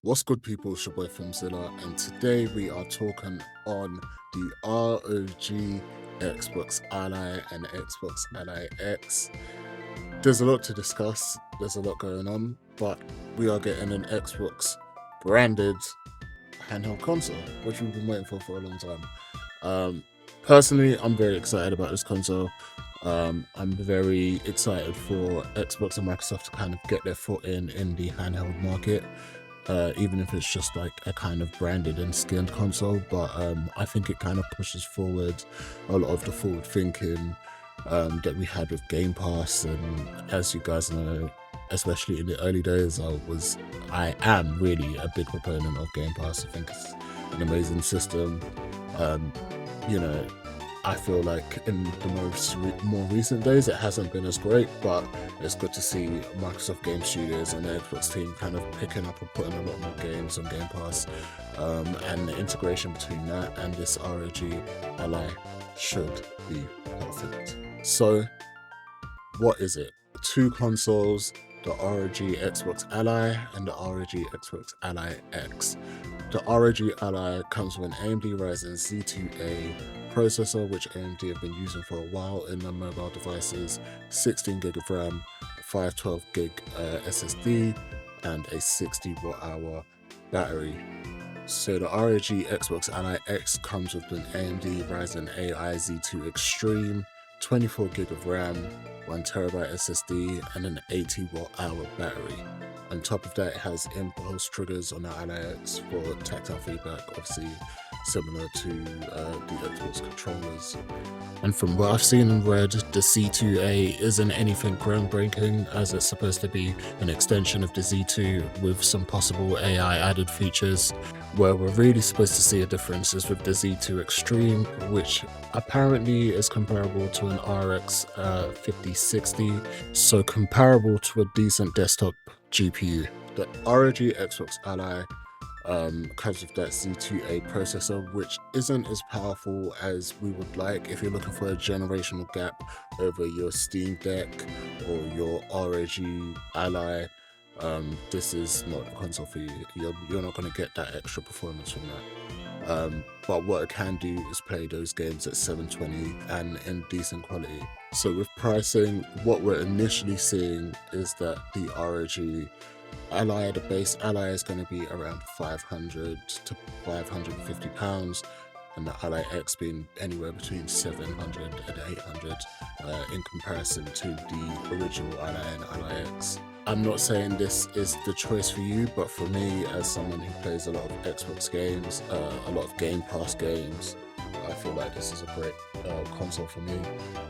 What's good, people? It's your boy Filmzilla, and today we are talking on the ROG Xbox Ally and Xbox Ally X. There's a lot to discuss, there's a lot going on, but we are getting an Xbox branded handheld console, which we've been waiting for a long time. Um, Personally, I'm very excited about this console. I'm very excited for Xbox and Microsoft to kind of get their foot in the handheld market, even if it's just like a kind of branded and skinned console. But I think it kind of pushes forward a lot of the forward thinking that we had with Game Pass. And as you guys know, especially in the early days, I am really a big proponent of Game Pass. I think it's an amazing system. Um, you know, I feel like in the more recent days, it hasn't been as great, but it's good to see Microsoft Game Studios and the Xbox team kind of picking up and putting a lot more games on Game Pass, and the integration between that and this ROG Ally should be perfect. So, what is it? Two consoles, the ROG Xbox Ally and the ROG Xbox Ally X. The ROG Ally comes with an AMD Ryzen Z2A processor, which AMD have been using for a while in their mobile devices, 16 gig of RAM, 512 gig SSD, and a 60 watt hour battery. So the ROG Xbox Ally X comes with an AMD Ryzen AI Z2 Extreme, 24 gig of RAM, 1TB SSD, and an 80 watt hour battery. On top of that, it has impulse triggers on the Ally X for tactile feedback, obviously similar to the Xbox controllers. And from what I've seen and read, the C2A isn't anything groundbreaking, as it's supposed to be an extension of the Z2 with some possible AI added features. Where we're really supposed to see a difference is with the Z2 Extreme, which apparently is comparable to an RX 5060, so comparable to a decent desktop GPU. The ROG Xbox Ally comes with that Z2A processor, which isn't as powerful as we would like if you're looking for a generational gap over your Steam Deck or your ROG Ally. This is not the console for you. You're not going to get that extra performance from that. But what it can do is play those games at 720 and in decent quality. So with pricing, what we're initially seeing is that the ROG Ally, the base Ally, is going to be around 500 to 550 pounds, and the Ally X being anywhere between 700 and 800 in comparison to the original Ally and Ally X. I'm not saying this is the choice for you, but for me, as someone who plays a lot of Xbox games, a lot of Game Pass games, I feel like this is a great console for me.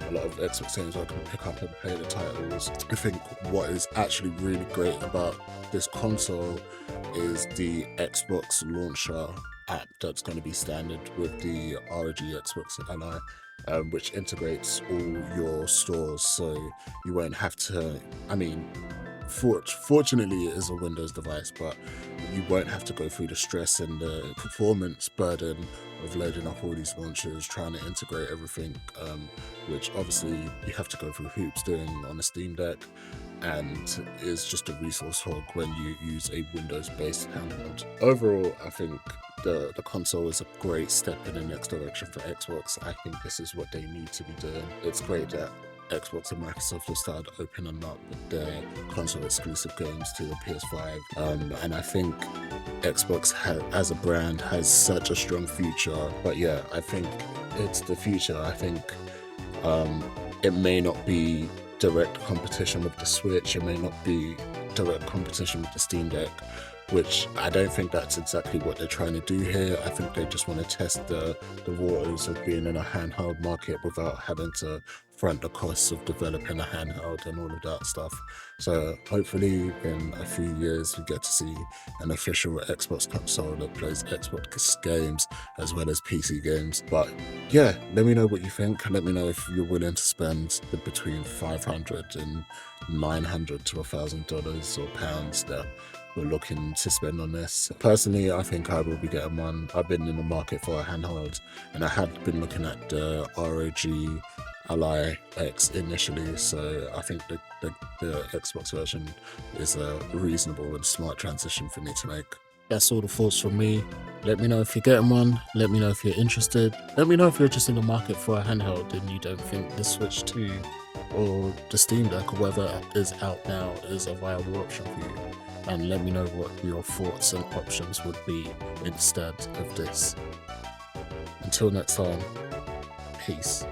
A lot of Xbox games I can pick up and play the titles. I think what is actually really great about this console is the Xbox launcher app that's going to be standard with the ROG Xbox Ally, which integrates all your stores, so you won't have to. I mean, fortunately, it is a Windows device, but you won't have to go through the stress and the performance burden of loading up all these launchers, trying to integrate everything, which obviously you have to go through hoops doing on a Steam Deck, and is just a resource hog when you use a Windows-based handheld. Overall, I think the console is a great step in the next direction for Xbox. I think this is what they need to be doing. It's great that Xbox and Microsoft have started opening up their console exclusive games to the PS5, and I think Xbox as a brand has such a strong future. But yeah, I think it's the future. I think it may not be direct competition with the Switch, it may not be direct competition with the Steam Deck, which I don't think that's exactly what they're trying to do here. I think they just want to test the waters of being in a handheld market without having to front the costs of developing a handheld and all of that stuff. So hopefully in a few years we get to see an official Xbox console that plays Xbox games as well as PC games. But yeah, let me know what you think. Let me know if you're willing to spend between 500 and 900 to $1,000 or pounds that we're looking to spend on this. Personally, I think I will be getting one. I've been in the market for a handheld, and I had been looking at the ROG Ally X initially, so I think the Xbox version is a reasonable and smart transition for me to make. that's all the thoughts from me. Let me know if you're getting one. Let me know if you're interested. Let me know if you're just in the market for a handheld and you don't think the Switch 2 or the Steam Deck or whatever is out now is a viable option for you. And let me know what your thoughts and options would be instead of this. Until next time, peace.